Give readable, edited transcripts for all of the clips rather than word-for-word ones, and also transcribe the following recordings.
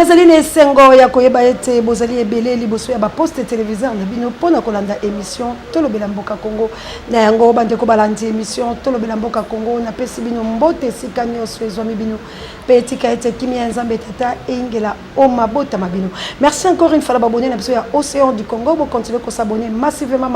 nazali na esengo ya koyeba ete bozali ebele liboso ya baposte téléviseur na bino mpona kolanda émission tolobela mboka Congo na yango bandeko balandi émission tolobela mboka Congo napesi bino mbote esika nyonso ezwami bino mpe etika ete kimia ya nzambe tata eingela omabotama bino. Merci encore une fois babone na biso ya Océan du Congo, bo continuer ko s'abonner massivement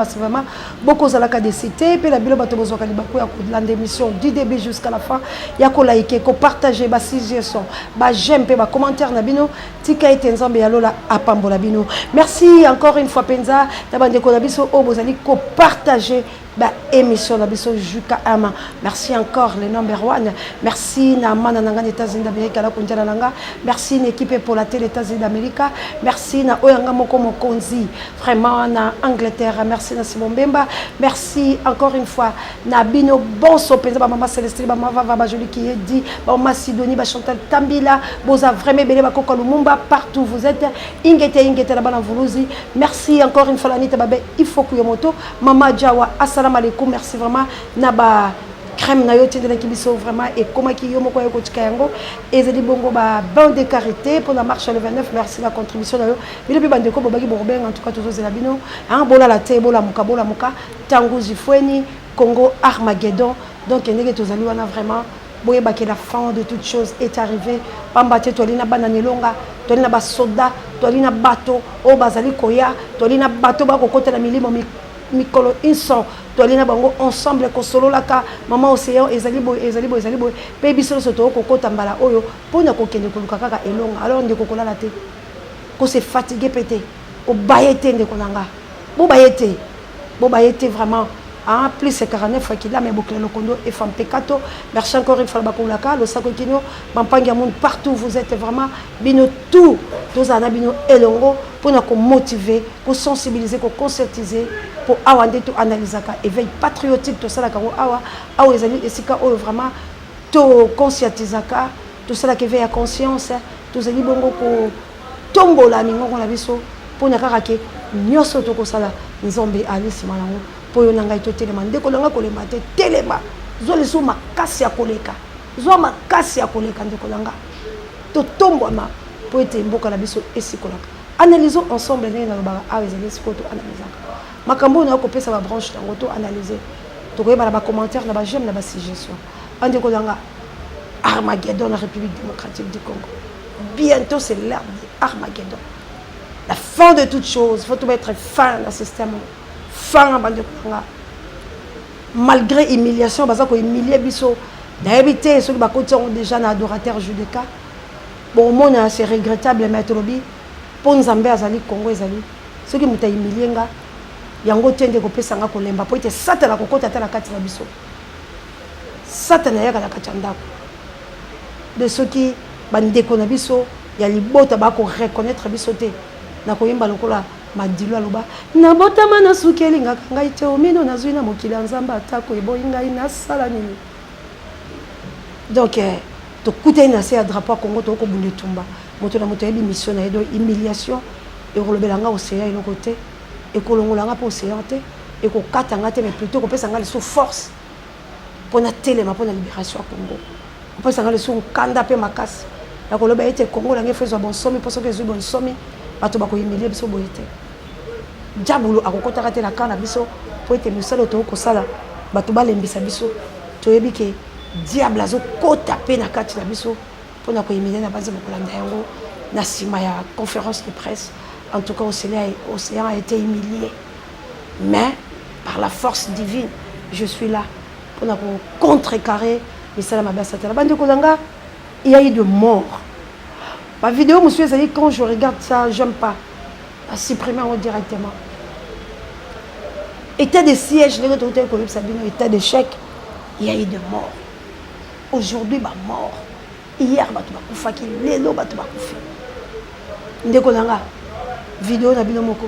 bokozalaka de cité mpe na bilo bato bozwaka libaku ya kolanda émission du début jusqu'à la fin ya ko liker ko partager ba suggestion ba j'aime mpe ba commentaire na bino tika ete nzambe ya lola apambola bino. Merci encore une fois penza na bandeko na biso o bozali ko partager ba émission na biso Juka Ama. Merci encore le number one. Merci na mana nanga États-Unis d'Amérique la kunjana nanga. Merci une équipe pour la télé États-Unis d'Amérique. Merci na oyanga moko mokonzi. Vraiment na Angleterre. Merci na Simon Bemba. Merci encore une fois na bino bon sopenza ba maman Célestine ba mama va joli qui est dit ba maman Sidonie ba Chantal Tambila boza vraiment belé ba koko Lumumba partout vous êtes ingete la bana vuluzi. Merci encore une fois la nita babe il faut que moto mama Jawa Assalamu alaikum, merci vraiment naba crème na yo tindela kibiso vraiment et comment ki yo moko ko tika yango ezeli bongo ba bain de carité pour la marche le 29. Merci la contribution na yo bino bi bande ko bobaki borben en tout cas toujours zela bino hein bola la te bola muka tango jifweni Congo Armageddon. Donc ndenge tozali wana vraiment boye ba que la fin de toute chose est arrivée pamba te tolina bananelonga tolina ba soda tolina bateau o bazali koya tolina bateau ba kokota na milimo mikolo inson tolina bango ensemble ko solo laka maman océan ezali boy pe biso soto ko kota mbala oyo pona ko kende ko luka kaka elonga alors ndeko ko lala te ko se fatiguer pété ko bayete ndeko nanga bo bayete vraiment ah plus c'est 49 fois qu'il a mais boucler le condo et femme pekato. Merci encore une fois bakulaka le sako kino mampanga monde partout vous êtes vraiment bino tout tous ana bino elongo pour nous motiver pour sensibiliser pour conscientiser pour awande tout analyser ka éveil patriotique tout ça la kango awa ezali esika oyo vraiment to conscientiser ka tout ça la qui veille à conscience tout zali bongo ko tombola mingongo na biso pour na kaka ke nyoso to ko sala nzombe ali simalango poyo nanga ito telema ndeko langa kolema te telema zo leso makasi ya koleka zo makasi ya koleka ndeko langa to tomboma po ete mboka na biso esikolaka. Analysons ensemble ndenge na lobaka awa ezali esiko to analysaka makambo na ko pesa ba branche tango to analyser to koyeba na ba commentaire na ba j'aime na ba suggestion ndeko langa Armageddon la République démocratique du Congo. Bientôt c'est l'heure de Armageddon, la fin de toute chose. Il faut tout mettre fin à ce système. Fin malgré humiliation baza ko humilier biso d'habiter ceux qui ba sont déjà na adorateur judéka bon mona c'est regrettable mais trobi pour nzambe azali Congo ezali ceux qui muta humilier nga yango tende ko pesa nga ko lemba po ite satana ko kota tala kati na biso satana yaka la kati ndako de ceux qui bandeko na biso ya libota ba ko reconnaître biso te na ko yemba lokola madilo aloba na botama na sukeli nga ngai te omino na zuina mokili nzamba atako eboyi ngai na sala nini. Donc to kuta na se drapeau Congo to ko bunde tumba moto na moto yebi mission na edo humiliation et rolobela nga océan ino côté et ko longola nga po océan te et ko kata nga te mais plutôt ko pesa nga le sous force pour na telema pour na libération Congo ko pesa nga le sous kanda pe makasi na ko loba ete Congo la nge fezo bon somi pour ce que zo bon somi bato ba ko humilier biso boyete diabolo akokota te la kana biso po ete misalo to ko sala bato balembisa biso to yebi ke diable azo kota pe na kati na biso pona ko humilier na bazo kolanda yango na sima ya conférence de presse. En tout cas Océan a été humilié mais par la force divine je suis là pour contrecarrer misala mabasa la bande kolanga. Il y a eu de morts. Ma vidéo monsieur Zali quand je regarde ça j'aime pas à supprimer directement. État de siège, état d'échec, il y a eu de morts. Aujourd'hui, bah mort. Hier, bah tu vas koufa qui l'élo, bah tu vas koufa. Ndeko nanga vidéo na bino moko.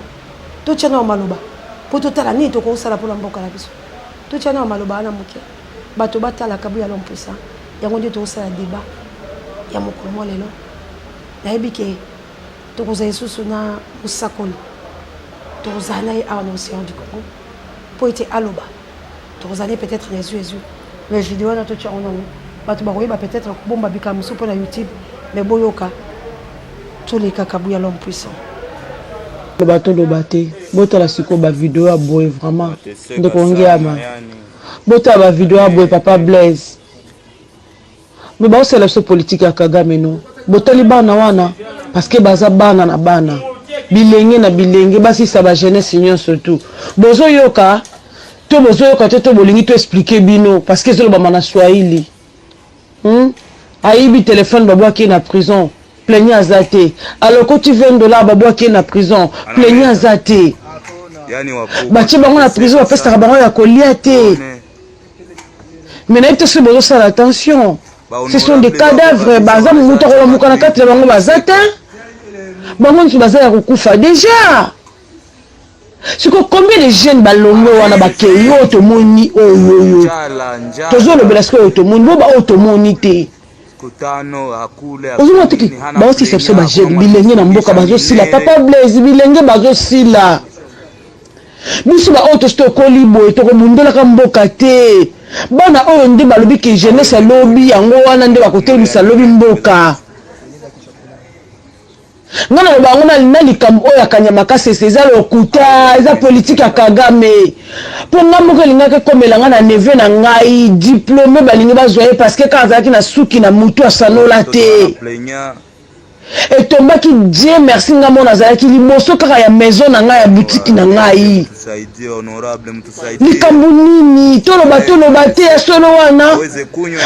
To tchana maloba. Po to tala ni to ko sala pour la mboka la biso. To tchana maloba na moke. Ba to bata la kabu ya l'homme puissant. Yango ndi to sala débat. Ya moko mo lelo. Na ebike to ko za Yesu na musakoli. To za na ya na océan du Congo. Pour être aloba. Tu as peut-être les yeux. Les vidéos dans tout le monde. Tu vas peut-être bomba bika musu pour la YouTube. Mais boyoka. tous les kakabouya l'homme puissant. Le bateau de baté, bota la siko ba vidéo à boy vraiment. Donc on ama. Bota ba vidéo à boy papa Blaise. Mais ba c'est la politique à Kagame non. Bota li bana wana parce que baza bana na bana. Bilenge na bilenge basi sa ba jeunesse union surtout. Bozo yoka to bozo yoka to bolingi to expliquer bino parce que zolo ba mana Swahili. Aibi téléphone babo qui est na prison. Plaignez à Zate. Alors quand tu viens de là, Babo qui est en prison, plaignez à Zate. Bati bango na prison, après ça bango ya koliate. Mais n'ayez pas besoin de l'attention. Ce sont des cadavres. Baza muta ko muka na kati bango bazata. Bango ntu baza ya kufa déjà. C'est combien de jeunes balongo wana bakeyo to moni oyo. Tozo le belasko to moni bo ba to moni te. Ozuma tiki ba aussi c'est ba jeune bilenge na mboka bazo sila papa Blaise bilenge bazo sila biso ba auto sto kolibo to ko mundela ka mboka te bana oyo nde balobi ke jeunesse lobby yango wana nde bakotelisa lobby mboka ngana ba ngona likambo oyo akanyamaka seza lokuta eza politique ya Kagame pour ngamoko lingaka komela ngana neve na ngai diplômé balingi bazwaye parce que quand azaki na suki na mutu asanola te et tombaki Dieu merci ngamo nazalaki liboso kaka ya maison na ngai ya boutique na ngai likambo nini toloba te ya solo wana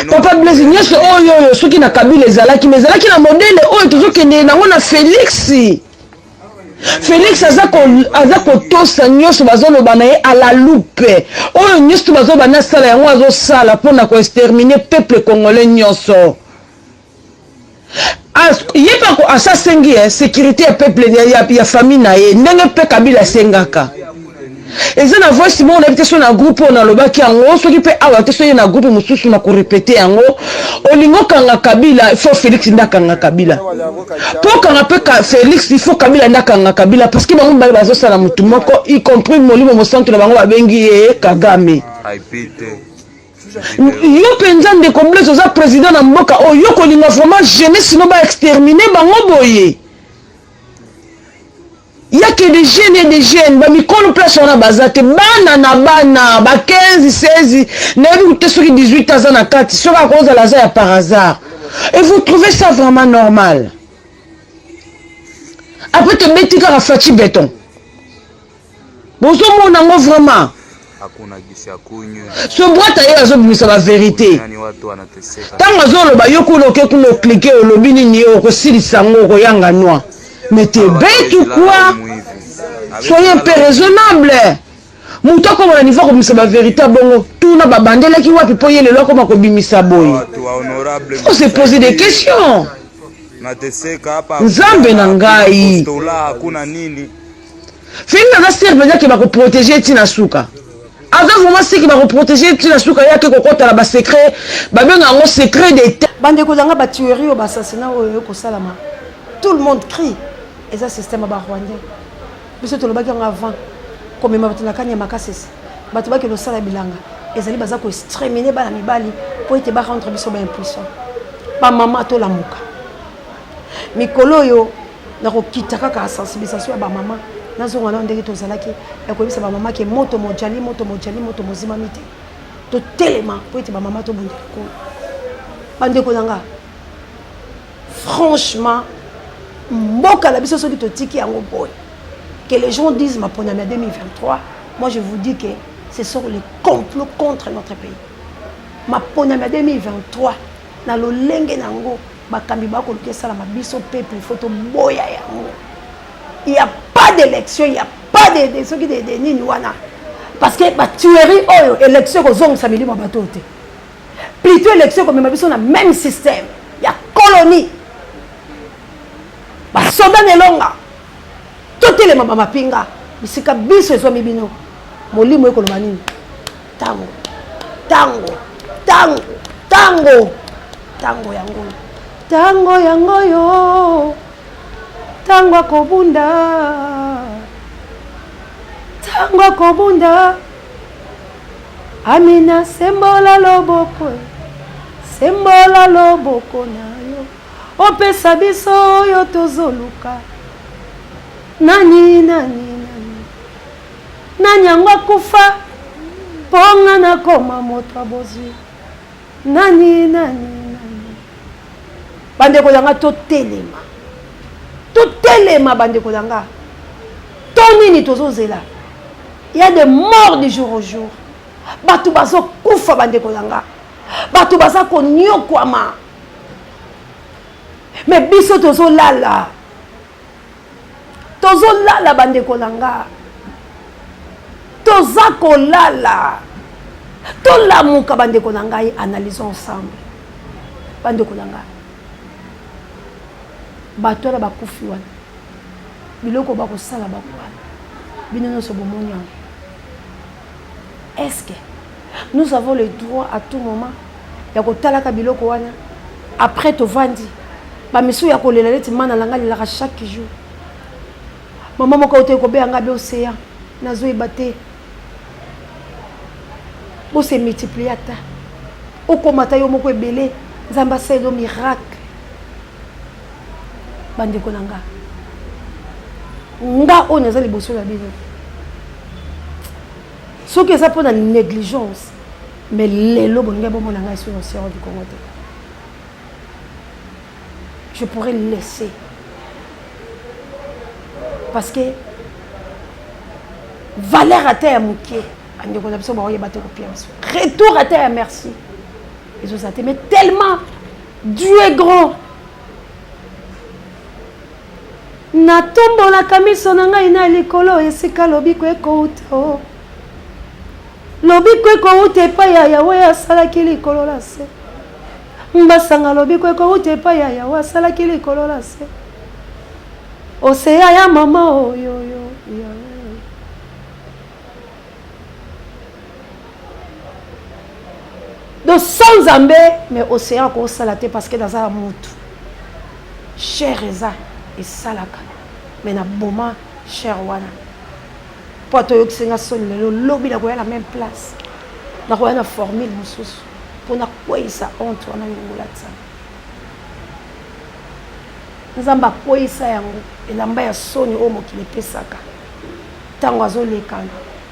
papa Blaise nyeso oyo soki na Kabila ezalaki mezalaki na modele oyo tozokende nango na Félix aza kotosa nyonso bazoloba na ye à la loupe oyo nyonso bazoba na sala yango azosala mpona koexterminer peuple congolais nyonso yepa ko asasengi sécurité ya peuple ya famille na ye ndenge mpe Kabila asengaka eza na voice mo na biso na groupe on alobaki yango soki mpe awa te soki na groupe mosusu na korepete yango olingo kanga Kabila il faut Félix ndakanga Kabila po kanga mpe Félix il faut Kabila ndakanga Kabila parce que bango bali bazosala mutu moko y compris molimo mosantu na bango babengi ye Kagame yo penza ndeko Blaise oza président na mboka oyo kolinga vraiment jeunesse sino ba exterminer bango boye. Il y a que des jeunes et des jeunes, bah mikolo place on a bazate bana na bana, ba 15, 16, n'avez pas sur 18 ans na 4, sur la cause de la par hasard. Et vous trouvez ça vraiment normal? Après te mettre à Fati béton. Bonjour mon amour vraiment. Ce boîte à eux, c'est la vérité. Tant que vous avez cliqué au lobby, vous avez noir. Mais t'es bête ou quoi? Soyez un peu raisonnable. Mouta comme on niveau comme c'est la vérité bon tout na babandela qui wapi poyer le loko mako bimisa boy. Faut se poser des questions. Nzambe na ngai. Fini na serve ya ki ba ko protéger tina suka. Avant vraiment c'est qui va protéger tina suka ya ke ko kota la ba secret ba benga ngo secret d'état. Bande ko zanga ba tuerie ou ba assassinat oyo ko salama. Tout le monde crie. Et ça système ba rwandais. Biso to lobaki avant comme mabatu na kanya makasese. Batu ba ke lo sala bilanga. Ezali baza ko exterminer ba na mibali po ete ba rendre biso ba impuissant. Ba mama to lamuka. Mikolo yo na ko kitaka ka sensibilisation ya ba mama. Nazo ngana ndenge to zalaki ya ko bisa ba mama ke moto mojali moto mozima mite. To tellement po ete ba mama to bonde ko. Bande ko nanga. Franchement mboka la biso soki totiki yango boy. Que les gens disent ma ponamia 2023, moi je vous dis que ce sont les complots contre notre pays. Ma ponamia 2023 na lo lenge nango bakambi bako lokesa la mabiso peuple photo boya yango. Il y a pas d'élection, il y a pas de ceux qui de nini wana. Parce que ba tuerie oyo élection ko zong samili ba bato te. Plutôt élection comme mabiso na même système. Il y a colonie. Ba soda nelonga. Toutes les mamans pinga, bisika biso ezo mibino. Molimo eko loba nini? Tango. Tango yango. Tango yango yo. Tango akobunda. Tango akobunda. Amina sembola loboko. Sembola loboko na yo. opesa biso yo tozoluka nani yango akufa ponga na koma moto abozi nani bande kolanga totelema bande kolanga tonini tozozela. Il y a des morts du jour au jour. Batu bazo kufa bande kolanga. Batu baza konyokwama. Mais biso tozo lala bande kolanga. Toza kolala. Tolamuka bande kolanga et analysons ensemble. Bande kolanga. Batu la bakufi wana. Biloko bako sala bako wana. Binono so bomonya. Est-ce que nous avons le droit à tout moment ya kotalaka biloko wana après to vandi ba misu ya kolela leti mana langa lilaka chaque jour maman moko ote ko be anga be océan nazo ibate bo se multiplier ata okomata yo moko ebele nzamba selo miracle bande konanga nga on naza liboso la bino. Ce que ça pour la négligence, mais les lobes on a sur l'océan du Congo. Je pourrais le laisser parce que valeur à terre mouquet, retour à terre merci. Mais tellement Dieu est grand. Na tombo la kamiso na ngai na likolo esika lobiko ekouta. Lobiko ekouta pa ya Yahweh asalaki likolo la se. Mbasanga lobiko ekouta pa ya Yahweh asalaki likolo la se. Oseya ya mama oyo yo. Donc sans Zambé mais océan ko salate parce que dans un mutu. Cher eza et salaka. Mais na boma cher wana. Pour toi que c'est le lobby la la même place. Na ko na formule mususu. Pour na quoi ça honte wana ngula tsa. Nzamba quoi ça yango elamba ya soni o mokile pesaka. Tango azolekana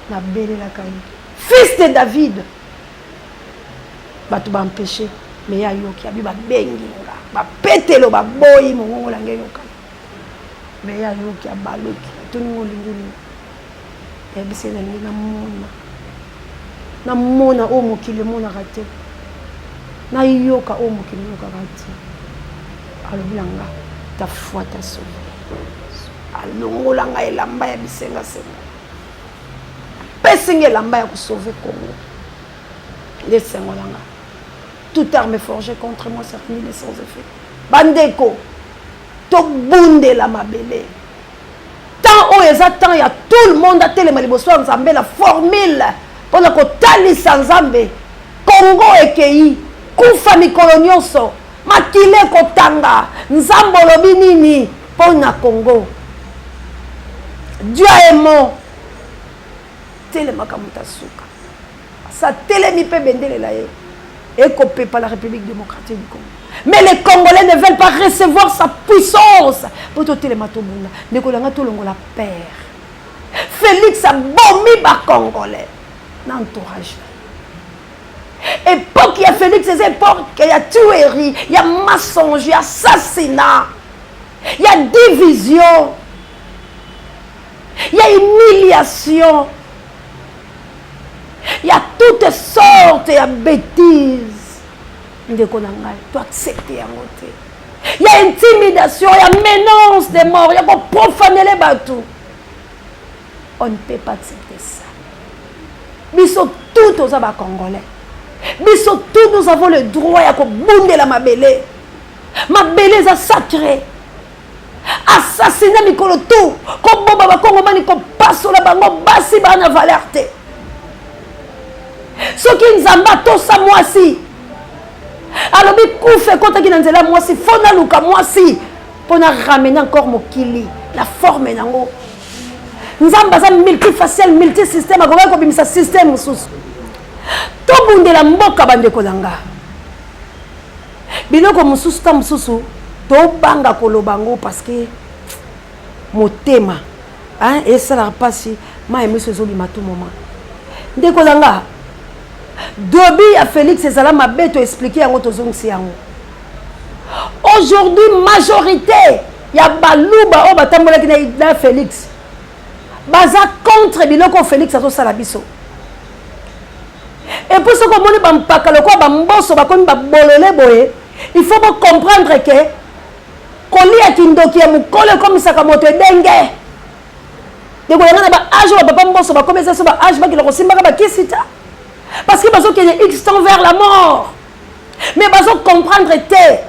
na bele la kai. Fils de David. Batu ba empêcher mais ya yoki abi ba benginga ba petelo ba boyi mongo la ngeyoka. Mais ya yoki abaloki tuni ngolingini. Ya bisena nina mona o mokile mona raté. Na yoka o mokile yoka raté. Alobulanga ta foi ta sauvé. Alongolanga elamba ya bisenga senga. Pesinga elamba ya ko sauver Congo. Laissez-moi. Toute arme forgée contre moi sera nulle et sans effet. Bandeko, to bunde la mabele. Tant on est attend, il y a tout le monde à télémaliboso Nzambe la formule pour la kotali Nzambe. Congo ekei, kufa mikolo nyonso, makile kotanga, Nzambo lobi nini pour na Congo. Dieu est mort. Télémakamuta suka. Ça télémi pe bendele la ye. Et copé par la République démocratique du Congo. Mais les Congolais ne veulent pas recevoir sa puissance. Pour tout le matobunda, ne kolanga tout la père. Félix a bombé par Congolais. L'entourage. Époque, il y a Félix, ces époques, il y a tuerie, il y a mensonge, il y a assassinat, il y a division, il y a humiliation. Il y a toutes sortes de bêtises. Tu dois accepter un côté. Il y a intimidation, il y a menace de mort, il y a pour profaner les bateaux. On ne peut pas accepter ça. Nous sommes tous aux Congolais. Nous sommes tous, nous avons le droit à bounder la mabélé. Mabélé est sacré. Assassiner Mikolo tout. Comme Boba Congo Mani comme passe la bango basi bana valerte. Ce qui nous a tout ça moi si. Alors bi koufe kota ki nanzela moi si fona luka moi si pour na ramener encore mokili la forme nango. Nzamba za multifacial multisystème akoka ko bimisa système mususu. To bundela mboka bande kolanga. Biloko mususu ta mususu tobanga kolobango parce que motema hein et ça la passe ma aimé ce zoli tout moment ndeko langa dobi ya Félix ezala mabe to expliquer yango tozongisi yango aujourd'hui majorité ya baluba o batambolaki na Félix baza contre biloko Félix azosala biso et puis ce que moni bampaka loko bamboso bakomi babolole boye il faut comprendre que kolia kindoki ya mukole comme ça comme moto denge de koyanga na ba âge ba papa mboso ba comme ça so ba âge ba ki loko simba ba kisita parce que bazo que X temps vers la mort mais bazo comprendre te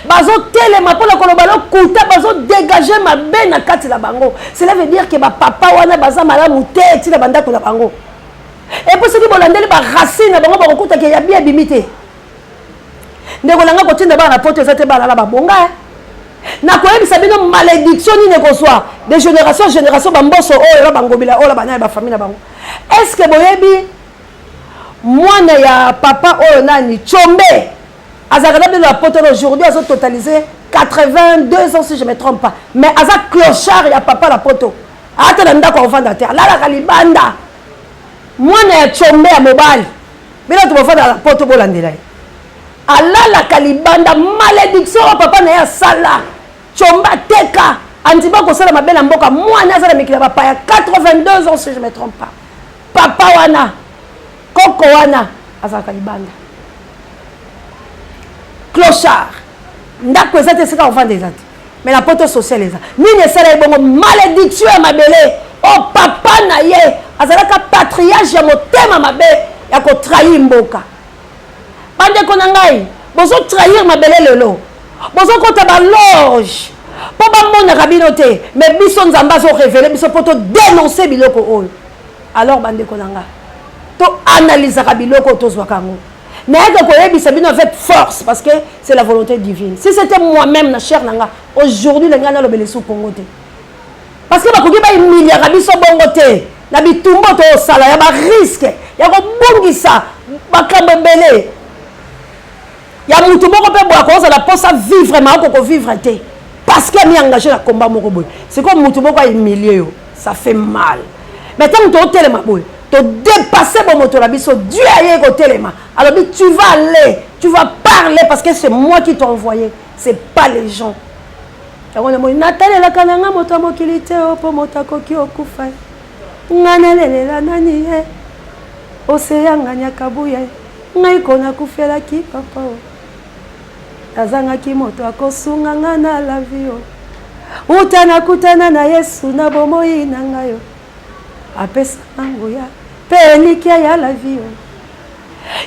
bazo telema pour la kolobalo kuta bazo dégager ma bena kati la bango cela veut dire que ba papa wana baza malamu te ti la banda ko la bango et puis ce qui bolandeli ba racine bango ba kokuta ke ya bien bimité ndeko langa ko tinda ba na poto ezate ba la ba bonga na koyebisa bino malédiction ni ne kozwa de génération en génération bamboso oyo la bangobila oyo la bana ba famille na bango est-ce que boyebi mwana ya papa oyo nani Chombe azakana bino la poto aujourd'hui azo totaliser 82 ans si je me trompe pas mais aza clochard ya papa la poto ata na ndako ovanda terre la kalibanda mwana ya Chombe ya mobali bila tubofanda la poto bolandela alala kalibanda malédiction au papa na ya sala Chomba teka antiba ko sala mabela mboka mwana sala mikila papa ya 82 ans si je me trompe pas papa wana koko wana azala kalibanda clochard ndako ezate sika ovanda ezate mais la poto sociale eza nini esala ebongo malédiction ya mabele o papa na ye azalaka patriarche ya motema mabe ya ko trahir mboka bande ko na ngai bozo trahir mabele lelo bozo kota ba loge po ba mona kabino te mais biso nzamba zo révéler biso poto dénoncer biloko oyo alors bande ko na ngai to analyser ka biloko to zwa kango mais que ko yebisa bino avec force parce que c'est la volonté divine si c'était moi-même na cher nanga aujourd'hui le ngana lobele sou Congo te parce que ba koki ba humilier ka biso bongo te na bitumbo to sala ya ba risque ya ko bongisa ba kambembele ya mutu moko pe boya ko la posa vivre ma ko vivre te parce que mi engagé la combat moko boy c'est comme mutu moko humilier yo ça fait mal mais tant que tu telema boy tu dépasser bon moto la biso Dieu aye ko telema alors tu vas aller tu vas parler parce que c'est moi qui t'ai envoyé c'est pas les gens on mo natale la kananga moto mokilité opo motako ki okufa nganelele la nani e oseanga nyakabuye ngai kona kufela ki papa azangaki moto akosunga nga na la vie utana kutana na Yesu na bomoi na ngayo apesa nguya pelikia ya la vie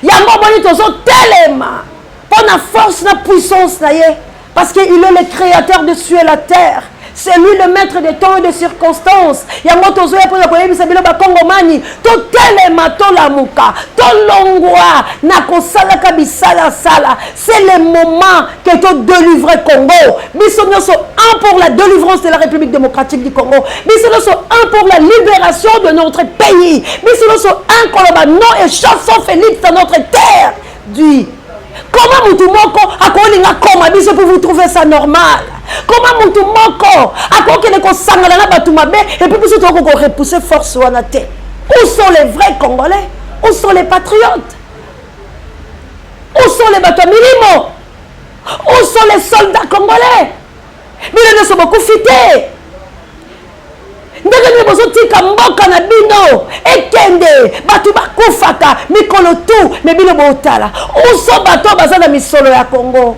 yango boni tozo telema pona force na puissance na ye parce que il est le créateur de cieux et la terre c'est lui le maître des temps et des circonstances yango tozo ya pona koyebisa bilo ba kongomani to telema to lamuka to longwa na kosala ka bisala sala c'est le moment que to délivrer Congo biso nyonso un pour la délivrance de la République démocratique du Congo biso nyonso un pour la libération de notre pays biso nyonso un koloba non et chanson Félix dans notre terre du comment mutu moko akolinga koma biso pour vous trouver ça normal comment mutu moko akokele ko sangala na batu mabe et puis biso to ko repousser force wana te où sont les vrais Congolais où sont les patriotes où sont les bateaux milimo où sont les soldats congolais bino ne sont beaucoup fités ndenge bozo tika mboka na bino ekende batu bakufaka mikolo tu mais bino botala uso bato bazana misolo ya Congo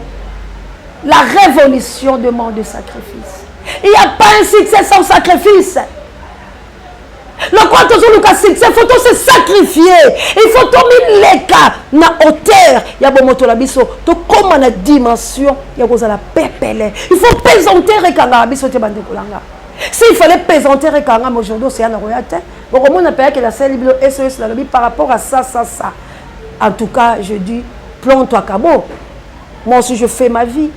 la révolution demande du sacrifice il n'y a pas un succès sans sacrifice le quoi toujours le succès faut se sacrifier il faut tomber les cas na hauteur ya bomoto la biso to comme na dimension ya kozala pepele il faut pesanter rekanga biso te bande kolanga. S'il fallait présenter Rekangam aujourd'hui, c'est un royauté. Bon, comment on appelle que la célébration SOS la lobby par rapport à ça. En tout cas, je dis, plante-toi Kabo. Moi aussi, je fais ma vie.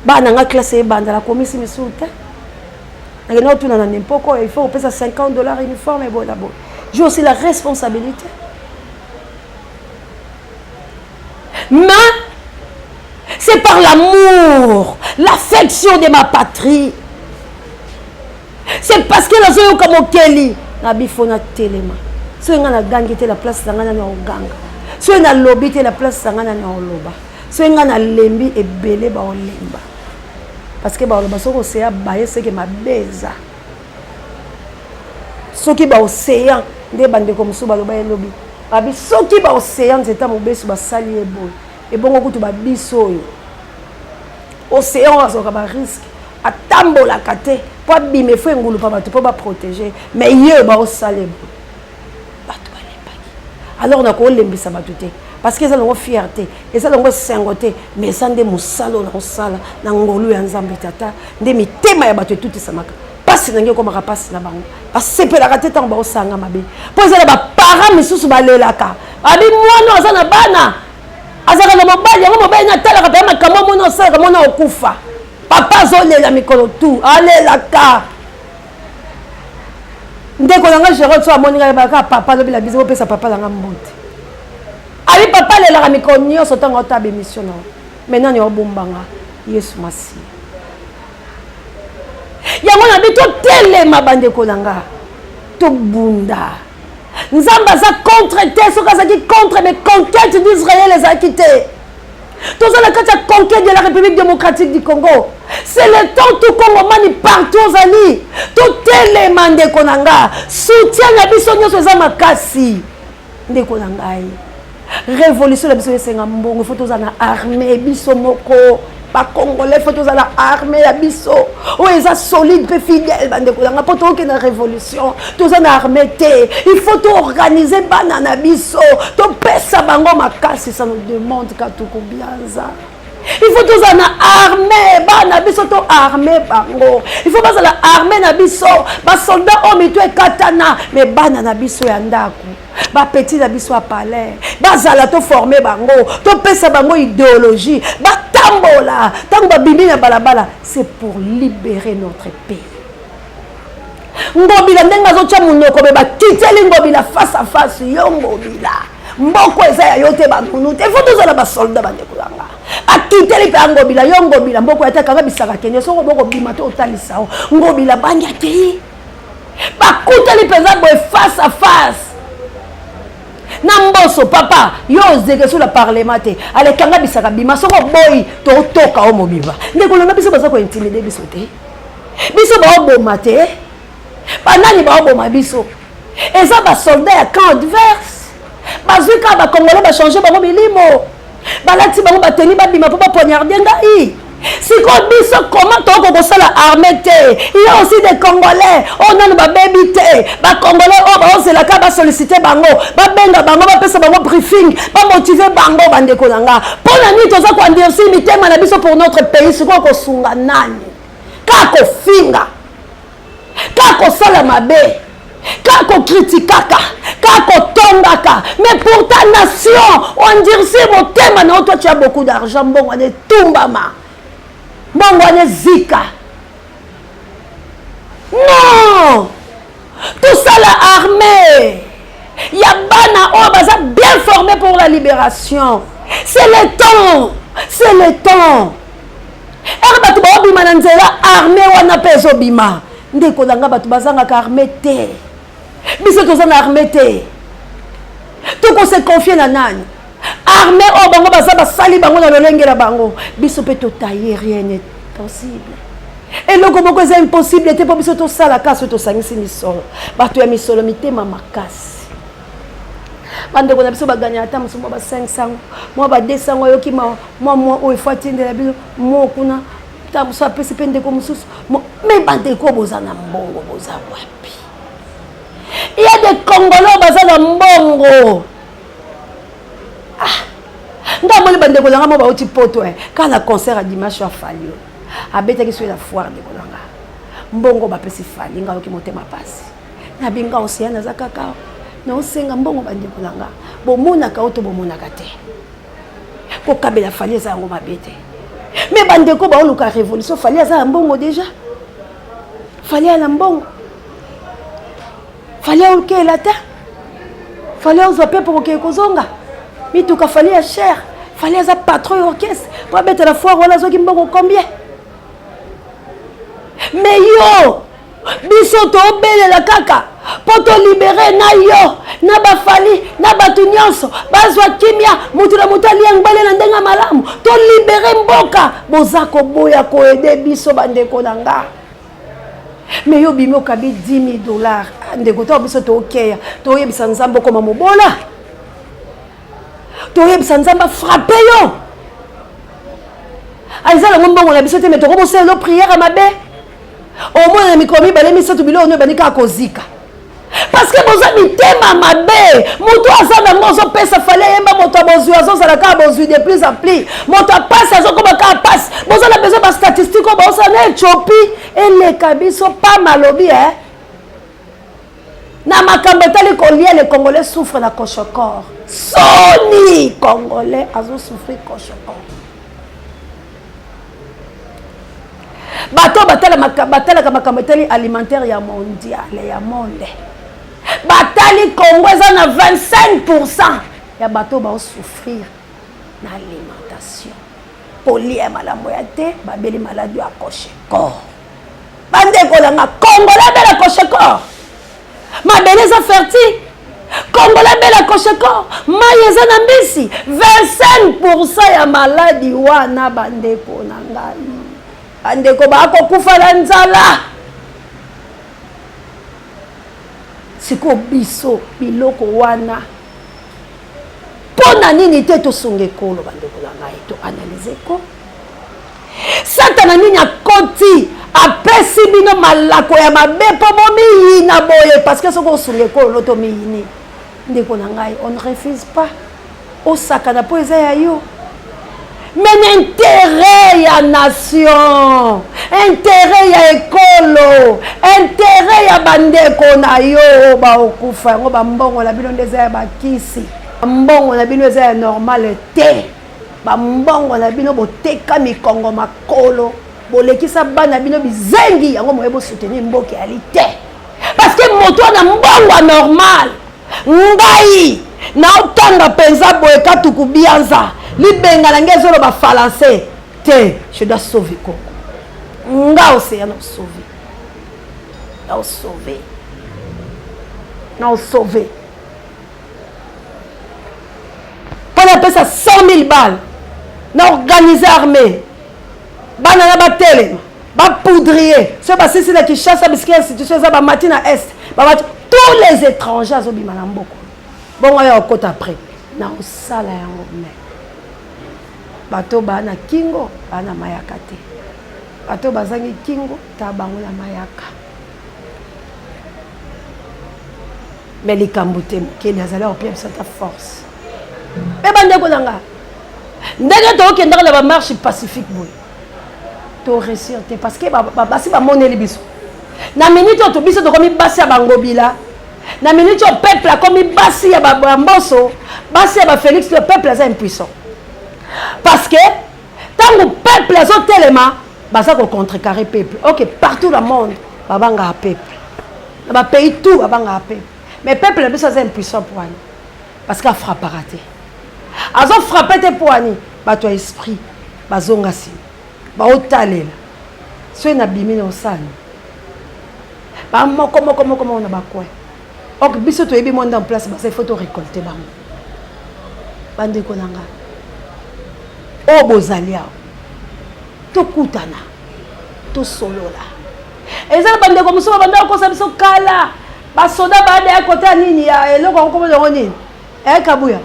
Bah, on a classé dans la commission de soutien. Il faut payer $50 uniforme et bon d'abord. J'ai aussi la responsabilité. Mais C'est par l'amour, l'affection de ma patrie. C'est parce que la zone comme Kelly, na bifona telema. So nga na gangi te la place na ngana na oganga. So na lobby te la place na ngana na oloba. So nga na lembi ebele ba olemba. Parce que ba oloba so ko seya baye seke mabeza. So ki ba océan nde bande comme so ba loba elobi. Abi so ki ba océan zeta mobesu ba sali eboy. Et bon kutu ba biso yo. Océan azoka ba risque. Atambola kate po bime fo ngulu pa bato po ba protéger mais yeux ba osale bato ba lembaki alors on a ko lembisa bato te parce que ça longo fierté et ça longo sengoté mais ça ndé musalo na osala na ngolu ya nzambe tata ndé mitema ya bato tout samaka pasi nange ko maka pasi na bango asepela kate tant ba osanga mabe po ça ba para misusu ba lelaka abi mwana azana bana azaka na mobali yango mobali na tala ka pa makambo mona osala mona okufa. Papa zone la mikolo tout allez la ka ndeko nanga Gérald so amoninga ba papa lobi la biso pesa papa la ngambote ali papa le la mikolo nyo so tanga ta émission na maintenant yo bombanga Yesu masi yango na bito telema bandeko nanga to bunda nzamba za contre te so kaza ki contre mais conquête d'Israël les a quittés. Tous la conquête de la République démocratique du Congo. C'est le temps tout Congo mani partout aux alliés. Tout élément de Konanga. Soutien la bisogno sur Zamakasi. De Konanga. Révolution la bisogno c'est ngambongo. Il faut tous en armée. Bisomoko. Pas Congolais. Il faut tous en armée. La biso. Oh, ils sont solides. Peu fidèles. Bande Konanga. Pour tout qu'il y ait une révolution. Tous en armée. Il faut tout organiser. Banana biso. Tout pesa bango makasi. Ça nous demande qu'à tout combien ça. Il faut tous en armée. Banana biso. Tout armée bango. Il faut pas la armée na biso. Bas soldats homme. Tout est katana. Mais banana biso yandaku. Ba petit na biso à palais. Bazala to formé bango. To pesa bango idéologie. Ba tambola. Tango bibi na balabala. C'est pour libérer notre pays. Ngobila ndenga zo cha munoko be ba kiteli ngobila face à face yo ngobila. Mboko eza ya yote ba munute. Faut tous la ba soldat ba ndekulanga. Akiteli pe ngobila yo ngobila mboko yata kanga bisaka kenye so ngoboko bima to otalisa. Ngobila banya te. Ba kuteli pe za boy face à face. Namboso papa yo zeke sur la parlement te ale kanga bisaka bima soko boy to toka o mobiba ndekolanga biso baza ko intimider biso te biso ba oboma te banani ba oboma biso eza ba soldat ya camp adverse bazuka ba congolais ba changer bango bilimo balati bango bateni ba bima po ba poignarder ngai. Si on dit ça, comment on peut ça la armée? Il y a aussi des Congolais. On a nos baby té. Les Congolais, on c'est la cas de solliciter bango. Ba benga bango, ba pesa bango briefing, ba motiver bango bande kolanga. Pour la nuit, on a dire si mité manabiso pour notre pays, c'est quoi qu'on sunga nani? Kako finga. Kako sala mabe. Kako kritikaka. Kako tongaka. Mais pour ta nation, on dit si mon thème, non, toi tu as beaucoup d'argent, bon, on est tumbama. Mongwane zika. Non. Tout ça l'armée. Yabana Obaza bien formé pour la libération. C'est le temps. C'est le temps. Erba tuba obima nanzela armée wana peso bima. Ndeko danga batu bazanga ka armée te. Biso tozana armée te. Tout qu'on se confie na nani. Armée au bango basaba sali bango na lolenge la bango biso pe to tailler rien n'est possible et le gomo c'est impossible était pas biso to sala kaso to sangisi misolo bato ya misolo mitema makasi bande ko na biso baganya ata musumo ba 500 mo ba 200 yoki mo o ifatinde la biso mo kuna ta muso apesi pende ko mususu mais bande ko bozana mbongo boza wapi il y a des Congolais bazana mbongo. Ndamoni bande kolanga mo ba oti poto quand la concert à dimanche a fallu abeta ki sur la foire de kolanga mbongo ba pesi fali nga oki motema pasi na binga osiana za kakao na osenga mbongo bande kolanga bo mona ka oto bo mona ka te ko kabela fali za ngo mabete mais bande ko ba oluka révolution fali za mbongo déjà fali ala mbongo fali oke la ta fali ozo pe pour ke kozonga mituka fali ya cher fallait un patron d'orchestre pour mettre la foire voilà qui me combien. Mais yo, biso to belle la kaka, pour te libérer na yo, na ba fali, na ba tunyonso, bazwa kimia, mutu na mutali ngbalé na ndenga malamu, to libérer mboka, bozako boya ko aider biso bandeko nanga. Mais yo bimi okabi $10,000, ndeko to biso to okeya, to yebisa nzambo koma mobola. To yebisa nzamba frapper yo. Aizala ngombongo na biso te mais to ko boselo prière à mabe. Au moins na mikomi balé misato bilo ono banika kozika. Parce que boza mitema mabe, moto azana mozo pesa fallait yemba moto bozu azo la ka bozu de plus en plus. Moto passe azo ko ka passe. Boza na besoin ba statistique ko boza na Éthiopie et les kabiso pas malobi hein. Na makambo tali kolia les Congolais souffrent na coche-corps. Soni Congolais azo souffrir coche-corps. Bato batala makambo tali alimentaire ya mondial ya monde. Batali Congo eza na 25% ya bato ba souffrir na alimentation. Kolia malamu ya te babeli maladie ya coche-corps. Bande kolanga Congolais bela coche-corps. Mabele eza fertile. Congolais bela coche-corps. Maye eza na mbisi. 25% ya maladie wana bande konanga. Andeko bako kufa na nzala. Siko biso biloko wana. Pona nini te to songe kolo bandeko la ngai to analyser ko. Satana nini akoti apesi bino malako ya mabe po bomi na boye parce que soko songe kolo to mini. Ndeko na ngai on ne refuse pas. O sakana po eza ya yo. Mais intérêt ya nation, intérêt ya ekolo, intérêt ya bandeko na yo ba okufa ngo ba mbongo na bino ndeza ya bakisi. Mbongo na bino eza ya normal te. Ba mbongo na bino boteka mikongo makolo, bolekisa bana bino bizengi yango moyebo soutenir mboke ali te. Parce que moto na mbongo normal. Ngai na otanga penza boye katuku bianza. Libenga na ngezolo ba français te je dois sauver Congo. Nga océan na sauver. Na sauver. Na sauver. Pendant pesa 100,000 balles. Na organiser armée. Bana na batele. Ba poudrier. Ce passé c'est la qui chasse bisque institution za ba matina est. Ba tous les étrangers azobima na mboko. Bon ya okota après. Na osala yango mais bato bana kingo bana mayaka te. Bato bazangi kingo ta bango na mayaka. Mais les kamboute qui les allaient au pied de ta force. Mais bande ko nanga. Ndenge to ke ndanga ba marche pacifique boy. To réussir te parce que basi ba moneli biso. Na minute to biso to komi basi ya bangobila. Na minute au peuple a komi basi ya ba mboso, basi ya ba Félix le peuple est impuissant. Parce que tant que le peuple est au téléma, ça va contrecarrer le peuple. Ok, partout dans le monde, il y a un peuple. Dans le pays, tout, il y a un peuple. Mais le peuple est impuissant pour nous. Parce qu'il a frappé raté. Ils ont frappé tes poignets. Ils ont esprit. Ils ont assis. Ils ont talé. Ils ont abîmé au sang. Comment on a quoi? Ok, si tu es bien en place, il faut te récolter. Bande konanga. O bozalia to kutana to solola ezala bande ko muso bande ko sabiso kala ba soda ba de côté nini ya eloko ko mo nini kabuya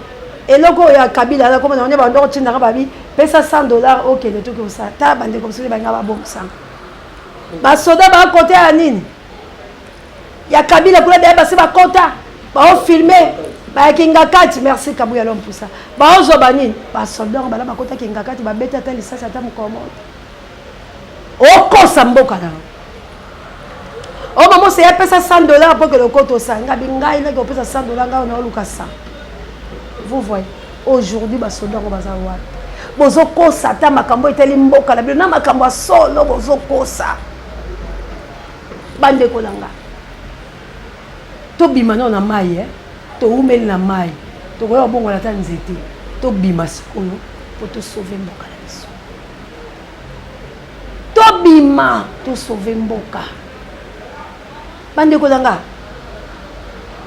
eloko ya kabila la ko mo nini ba ndo tinda ka babi pesa $100 OK le truc comme ça ta bande ko muso ba ngaba bon sang ba soda ba côté ya nini ya kabila kula de ba se ba kota ba o filmer ba kinga kati merci kabuya l'homme pour ça ba ozo banini ba soldat ba la makota kinga kati ba beta tali sasa ata mkomo oko samboka na o maman c'est pesa $100 pour que le koto sanga binga ina ko pesa $100 nga na luka 100 vous voyez aujourd'hui ba soldat ko baza wa bozo kosa ta makambo eteli mboka la na makambo solo bozo kosa bande ko langa to bimana na mai to umeli na mai to koya bongo la tanzete to bima sikoyo pour te sauver mboka na biso. Tobima to sauver mboka. Bande ko danga.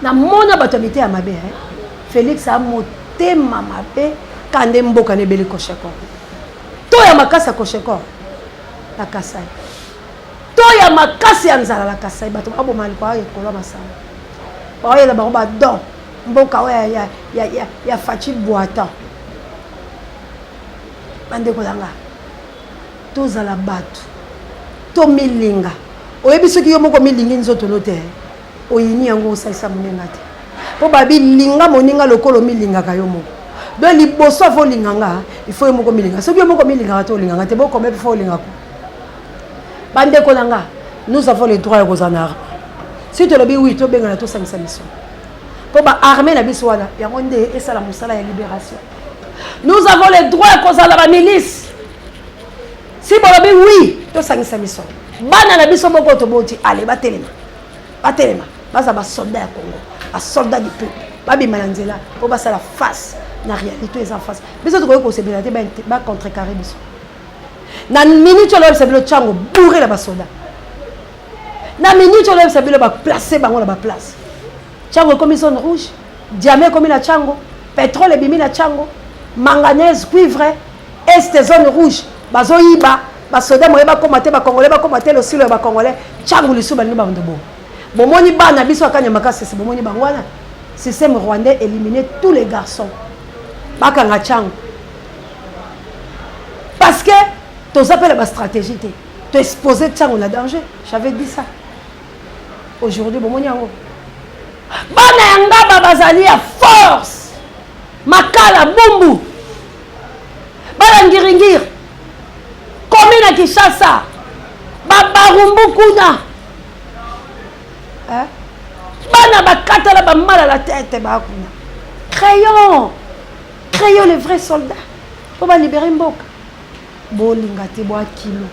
Na mona bato mité ya mabe Félix a motema mabe kande mboka ne beli kosheko. To ya makasa kosheko. La Kasai. To ya makasi ya nzala la Kasai bato abo mali kwa yekola masala. Ba yela ba ba don mboka ya Fachi Boata. Bande ko danga. To zala bato. To milinga. Oyebi soki yo moko milingi nzoto note. Oyini yango osalisa monenga te. Po babi linga moninga lokolo milinga ka yo moko. Do liboso fo linganga, il faut yo moko milinga. Soki yo moko milinga to linganga te boko me fo linga ko. Bande ko nanga, nous avons le droit aux armes. Si tu le dis oui, tu benga na to sangisa mission. Po ba armée na biso wana, yango nde esala musala ya libération. Nous avons le droit aux la milice. Si tu le dis oui, to sangisa mission. Bana na biso boko to boti, allez batelema. Batelema. Baza ba soldat ya Congo, ba soldat du peuple. Babi mananzela, po ba la face na réalité les en face. Biso to ko se belate ba contrecarrer biso. Na minute lo se belo chango bourré la ba soldat. Na minute lo se belo ba placer bango na ba place. Chango comme zone rouge, diamant comme la chango, pétrole bimi na chango, manganèse, cuivre, est zone rouge. Bazo yiba, ba soldat mo ba combattre ba congolais le silo ba congolais, chango lisu ba ni ba ndobo. Bomoni bana biso akanya makasi c'est bomoni bangwana. Système rwandais éliminer tous les garçons. Bakanga chango. Parce que tu appelles la stratégie tu exposer chango na danger. J'avais dit ça. Aujourd'hui bomoni yango. Bana yanga bazali ya force. Makala bumbu. Bana ngiringir. Komina Kinshasa. Babarumbu kuna. Bana bakata la ba mal à la tête ba kuna. Créons les vrais soldats pour ba libérer mboka. Bolinga te bo kilo.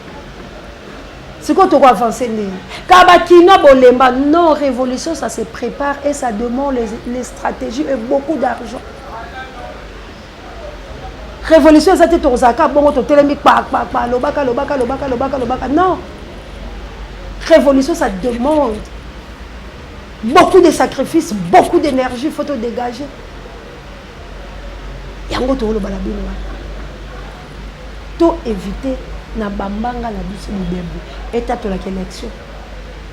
C'est quoi tu vas avancer né? Kaba kino bolemba non révolution ça se prépare et ça demande les stratégies et beaucoup d'argent. Révolution ça te tozaka bongo to telemi pa lobaka non. Révolution ça demande beaucoup de sacrifices, beaucoup d'énergie, il faut te dégager. Yango to lo balabino. To éviter na bambanga na biso bibembe. Étape la élection.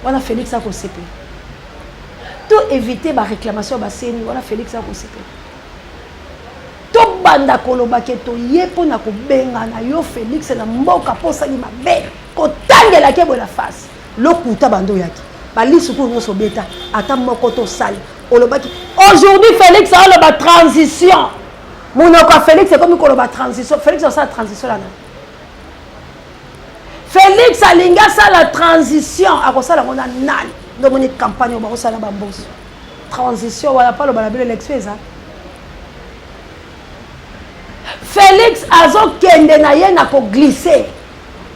On a Félix a CP. To éviter ba réclamation ba seni, on a Félix a CP. To banda koloba ke to yepo na ko benga na yo Félix na mboka posa ni mabe. Ko tangela ke bo la face. Lokuta bando yaki. Aujourd'hui, Félix a la transition. Mon Félix, c'est comme la transition. Félix a la transition là. Félix a la transition. A ça, on a nal. Donc, on est campagne, on a la transition, on n'a pas l'élection. Félix a glissé.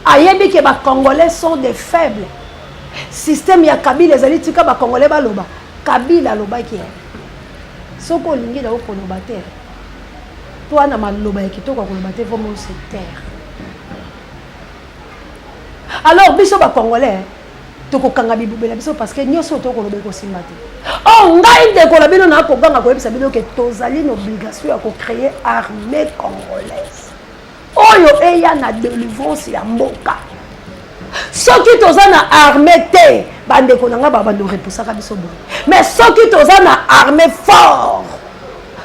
Ayebi que les Congolais sont des faibles. Système ya Kabila les alliés tika ba congolais ba loba Kabila loba ki soko lingi na ko loba terre toi na maloba kitoko ko loba terre faut se taire. Alors biso ba congolais to ko kanga bibubela biso parce que nyoso to ko loba ko simbate oh ngai de ko labino na ko banga ko ebisa bino ke tozali une obligation ya ko créer armée congolaise oyo eya na délivrance ya mboka. Ceux qui sont en armée, bande konanga babando repousser biso bon. Mais ceux qui sont en armée fort,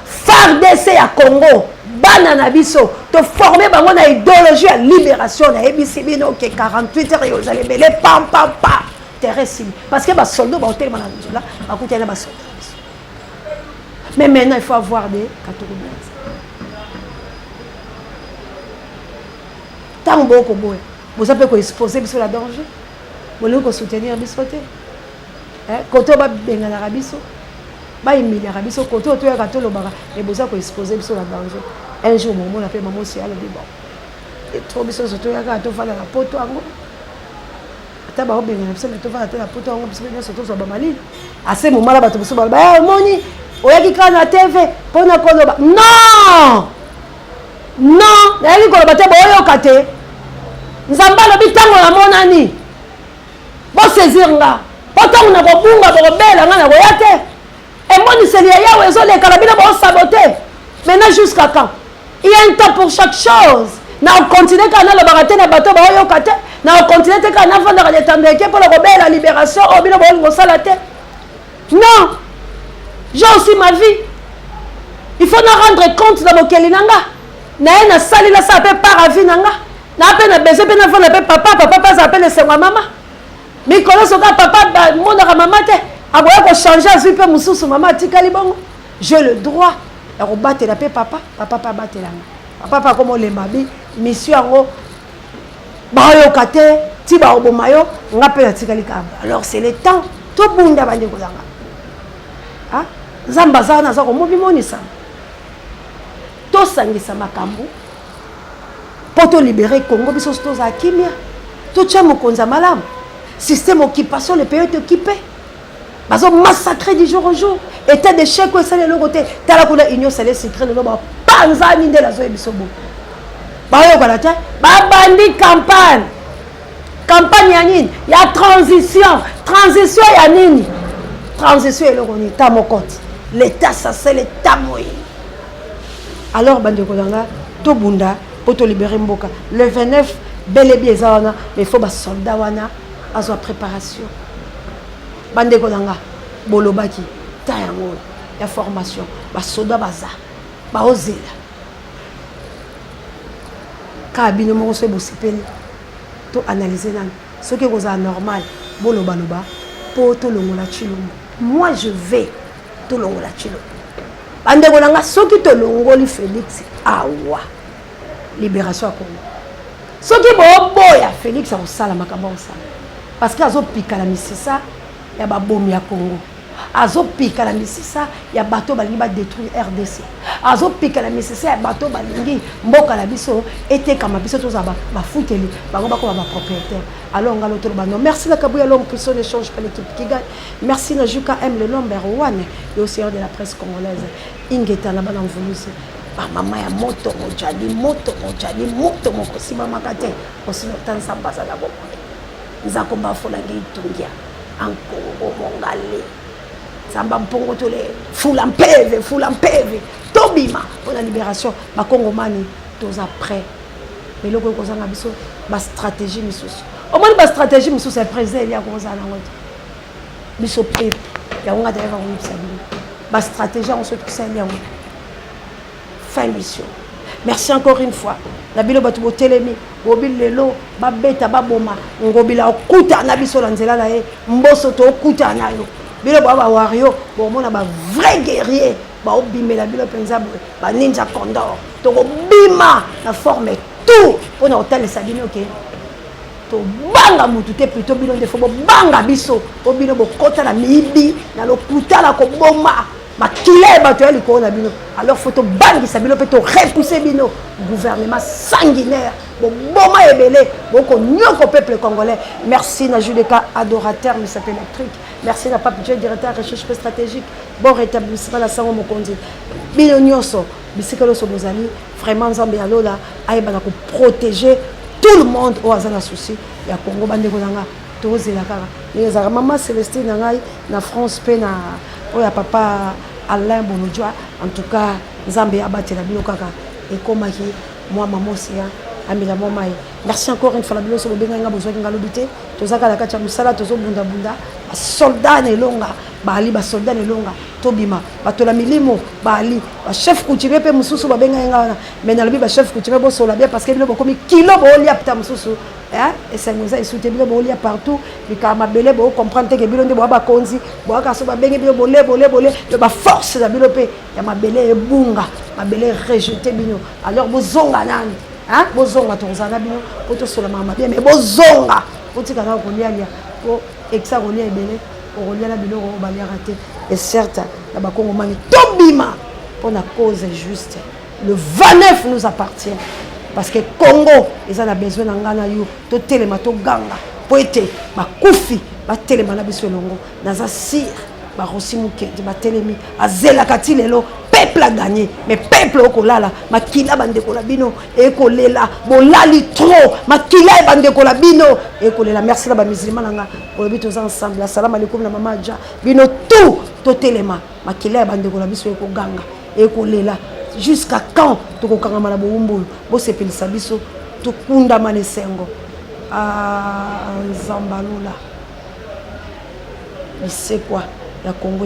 FARDC à Congo, banana biso, te former bango na idéologie à libération na EBCB no que 48 heures vous allez belé pam terrestre parce que ba soldat ba hôtel mana là, ba côté là ba soldat. Mais maintenant il faut avoir des catégories. Tant beaucoup boy. Vous avez exposer sur la danger. Vous voulez soutenir bisoté. Quand on va bien en Arabie Saoudite, bah il y a Arabie Saoudite. Quand on est à Tolobara, et vous avez exposer sur la danger. Un jour, mon appelle maman aussi à la bon. Et trop biso surtout à quand on va dans la poto ango. T'as pas bien on va dans la poto ango parce que bien surtout sur Bamali. À ce moment-là, bah tu me dis bah moni, on y a qui crée la TV, pour na koloba. Non. non nayaki koloba te boyoka te nzambe alobi ntango namonani bosaisir nga po ntango na kobunga bokobela nga na koya te emoniseli ya yawe ezoleka na bino bosabote maintenant jusqu'à quand il y a un temps pour chaque chose na okontinue kaka nalobaka te na bato baoyoka te na okontinue te kaka nafandaka detandeke mpona kobela libération oyo bino bolingi kosala te non j'ai aussi ma vie il faut na rendre compte na mokeli na nga naye nasali nasala mpe par avis na nga na mpe na besoin mpe nafanda mpe papa mpe azala mpe lesengo ya mama mikolo soka papa monaka mama te akoya kochange azwi mpe mosusu mama atikali bongo j'ai le droit ya kobatela mpe papa mpe abatelanga papa mpe akomolemba bi mission yango baoyoka te ti baoboma yo nga mpe natikali kaba alors c'est le temps tobunda bandeko zanga nzambe aza wana aza komobimonisa tosangisa makambo mpo tolibere Congo biso tozala kimia totya mokonzi ya malamu système occupation le pays est occupé bazo massacré du jour au jour état de chèque esali eloko te tala kuna union sale secret lelo bapanzani nde nazoyebiso bo bayokana te babandi campagne ya nini ya transition ya nini transition eloko nini ta mokote l'état sase l'état moyi alors bandeko nanga tobunda po tolibere mboka le 29 bel et bien eza wana mais il faut basoldat wana azwa préparation bandeko nanga bolobaki ta yango ya formation basoldat baza baozela kaka bino moko so bosepeli to analyser nani soki kozala normal bolobaloba po tolongola chilombo moi je vais tolongola chilombo bandeko nanga soki tolongoli Félix awa libération ya Congo soki boboya Félix akosala makambo akosala parce que azopika na misisa ya babomi ya Congo azopika na misisa ya bato balingi badétruire RDC azopika na misisa ya bato balingi mboka na biso etekama biso tozala bafuteli bango bakoma bapropriétaire alors ngalo toloba non merci na Kabouya Longue Puissant d'échange par l'équipe qui gagne merci na Juka M le number 1 et au seigneur de la presse congolaise ingeta na bana mvulusi mama ya moto mojali moto mokosima makate osino tansa baza na bomo nzako bafola ngi tungia ankongo mongale samba mpongo tole fula mpeve tobima pour la libération bakongomani toza prêt mais loko kozanga biso ba stratégie misusu au moins ba stratégie misusu ya président ya kozana ngoto biso peuple ya nga ta va ngomisa bino ba stratégie on se trouve ya fin mission merci encore une fois na bilo batu botelemi bobil lelo babeta baboma ngobila okuta na biso la nzela na ye mboso to okuta na yo bilo ba wario bomona ba vrai guerrier ba obimela bilo penza ba ninja condor to bima na forme tout pour na hôtel sabino ke to banga mutu te plutôt bilo ndefo banga biso obilo bokota na mibi na lokuta la ko boma makile bato ya likolo na bino alors faut to bangisa bino pe to repousser bino gouvernement sanguinaire boma ebele boko nyoko peuple congolais merci na Judeka adorateur mais c'est électrique merci na Pape Dieu directeur recherche stratégique bon rétablissement la sango mokonzi bino nyonso bisikelo so bozali vraiment nzambe ya lola ayebana ko protéger tout le monde au azana souci ya Congo bandeko nanga tozela kaka ezaka mama Célestine ngai na France pe na oya papa Alain Bonodjoa en tout cas nzambe abatela bino kaka ekomaki moi mamosi ya amila momai merci encore une fois la bilo so benga nga besoin nga lobité tozaka la kacha musala tozo bunda soldat nelonga bali ba soldat nelonga tobima batola milimo bali ba chef coutumier pe mususu ba benga nga mais na lobi ba chef coutumier bo sola bien parce que bino bokomi kilo bo lia pta mususu et ça nous a soutenu bino bo lia partout bikama belé bo comprendre que bino nde bo ba konzi bo ka so ba benga bino bolé le ba force da bino pe ya mabele ebunga mabele rejeter bino alors bozonga nani bozonga tozana bino poto sola mama bien mais bozonga otika na kolia po exa kolia ebele kolia na biloko balia raté et certes la bakongo mani tobima pour la cause juste le 29 nous appartient parce que Congo ils ont besoin d'angana yo to telema to ganga po ete bakufi ba telema na biso longo naza sir Barosi Mukendi batelemi azela kati lelo peuple a gagné mais peuple okolala makila bandeko la bino ekolela bolali trop makila bandeko la bino ekolela. Merci la ba musulman nga olobi tous ensemble. Assalamu alaikum na mama ja bino tout totelema makila bandeko la biso ekoganga ekolela jusqu'à quand tokokangama na boumbu bo sepelisa biso tukunda manesengo Zambalula. Il sait quoi? La Congo,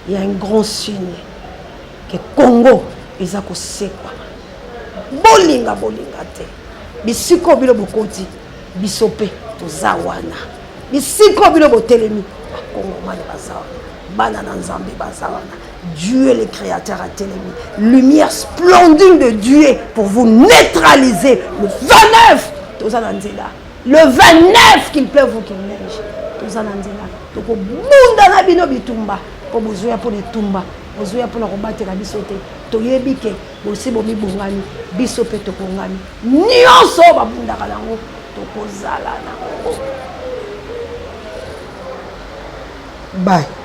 il y a un grand signe que Congo, ils ont sait quoi? Bolinga te. Bisiko bilo bokoti, bisope to zawana. Bisiko bilo botelemi, Congo mane bazawana. Banana nzambe bazawana. Dieu le créateur a télémi. Lumière splendide de Dieu pour vous neutraliser le 29. Le 29 qu'il pleuve ou qu'il neige. Tous en andina. Donc au bunda na bino bitumba. Pour besoin pour les tumba. Besoin pour la combattre la bisote. Toyebike. Bosi bomi bungani. Bisope tokongani. Nyonso ba bunda kalango. Tokozala na. Bye.